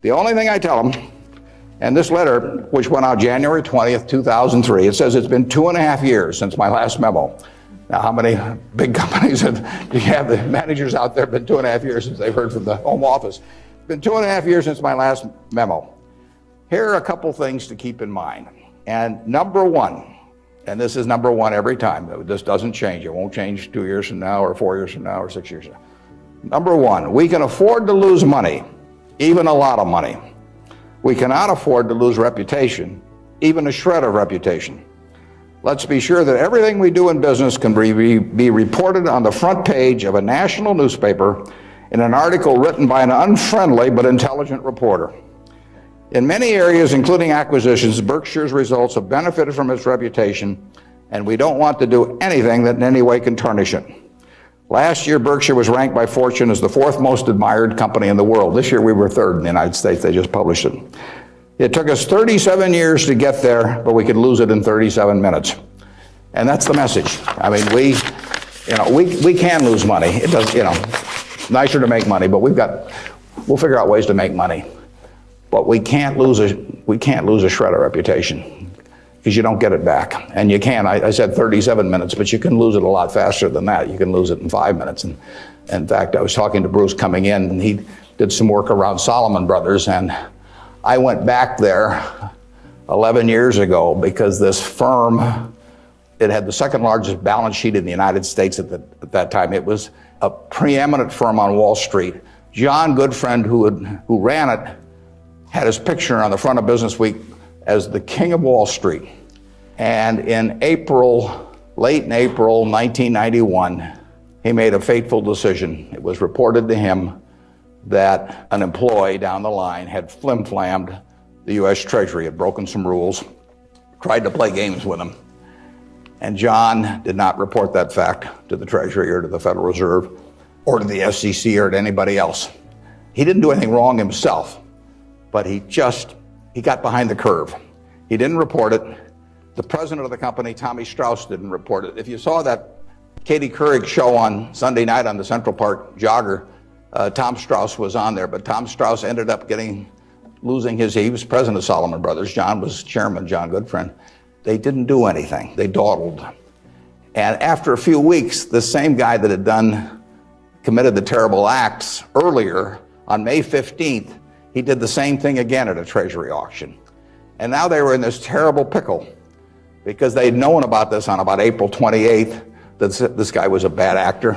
The only thing I tell them, and this letter, which went out January 20th, 2003, it says it's been 2.5 years since my last memo. Now, how many big companies do you have, the managers out there, been 2.5 years since they've heard from the Home Office? It's been 2.5 years since my last memo. Here are a couple things to keep in mind. And number one, and this is number one every time, this doesn't change. It won't change 2 years from now or 4 years from now or 6 years from now. Number one, we can afford to lose money, even a lot of money. We cannot afford to lose reputation, even a shred of reputation. Let's be sure that everything we do in business can be reported on the front page of a national newspaper in an article written by an unfriendly but intelligent reporter. In many areas, including acquisitions, Berkshire's results have benefited from its reputation, and we don't want to do anything that in any way can tarnish it. Last year, Berkshire was ranked by Fortune as the 4th most admired company in the world. This year, we were 3rd in the United States. They just published it. It took us 37 years to get there, but we could lose it in 37 minutes. And that's the message. I mean, we can lose money. It does, nicer to make money, but we'll figure out ways to make money. But we can't lose a shred of reputation, because you don't get it back. And you can, I said 37 minutes, but you can lose it a lot faster than that. You can lose it in 5 minutes. And in fact, I was talking to Bruce coming in, and he did some work around Salomon Brothers, and I went back there 11 years ago because this firm, it had the 2nd largest balance sheet in the United States at that time. It was a preeminent firm on Wall Street. John Goodfriend, who ran it, had his picture on the front of Business Week as the king of Wall Street. And in late in April 1991, he made a fateful decision. It was reported to him that an employee down the line had flim-flammed the U.S. Treasury, had broken some rules, tried to play games with him. And John did not report that fact to the Treasury or to the Federal Reserve or to the SEC or to anybody else. He didn't do anything wrong himself, but he got behind the curve. He didn't report it. The president of the company, Tommy Strauss, didn't report it. If you saw that Katie Couric show on Sunday night on the Central Park Jogger, Tom Strauss was on there, but Tom Strauss ended up he was president of Salomon Brothers. John was chairman, John Goodfriend. They didn't do anything. They dawdled. And after a few weeks, the same guy that had committed the terrible acts earlier, on May 15th, he did the same thing again at a Treasury auction. And now they were in this terrible pickle because they'd known about this on about April 28th, that this guy was a bad actor,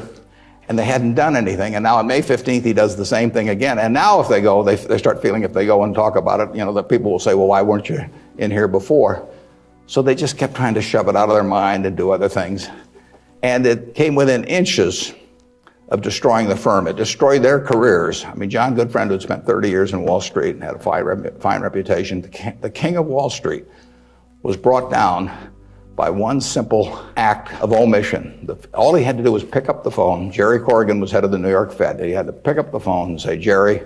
and they hadn't done anything. And now on May 15th, he does the same thing again. And now if they go, they start feeling if they go and talk about it, that people will say, well, why weren't you in here before? So they just kept trying to shove it out of their mind and do other things. And it came within inches of destroying the firm. It destroyed their careers. I mean, John Goodfriend, who had spent 30 years in Wall Street and had a fine reputation, the king of Wall Street, was brought down by one simple act of omission. All he had to do was pick up the phone. Jerry Corrigan was head of the New York Fed. He had to pick up the phone and say, Jerry,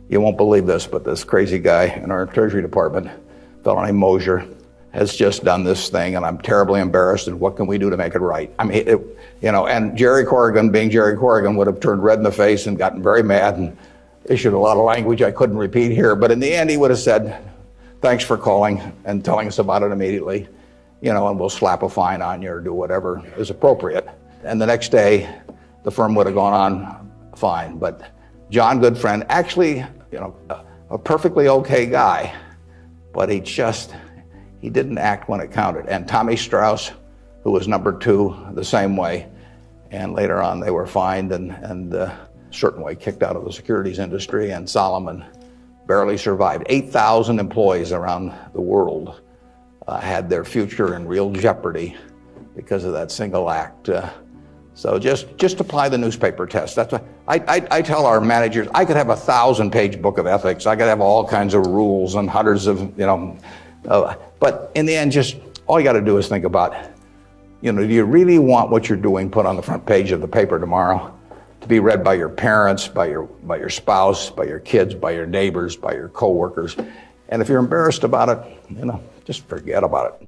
you won't believe this, but this crazy guy in our Treasury Department, a fellow named Mosier, has just done this thing, and I'm terribly embarrassed, and what can we do to make it right? I mean, and Jerry Corrigan, being Jerry Corrigan, would have turned red in the face and gotten very mad and issued a lot of language I couldn't repeat here, but in the end, he would have said, thanks for calling and telling us about it immediately, and we'll slap a fine on you or do whatever is appropriate. And the next day, the firm would have gone on fine, but John Goodfriend, actually, a perfectly okay guy, but he didn't act when it counted. And Tommy Strauss, who was number 2, the same way. And later on, they were fined and a certain way kicked out of the securities industry, and Salomon barely survived. 8,000 employees around the world had their future in real jeopardy because of that single act. So just apply the newspaper test. That's what I tell our managers. I could have a 1,000-page book of ethics. I could have all kinds of rules and hundreds of, but in the end, just all you got to do is think about, do you really want what you're doing put on the front page of the paper tomorrow to be read by your parents, by your spouse, by your kids, by your neighbors, by your coworkers? And if you're embarrassed about it, just forget about it.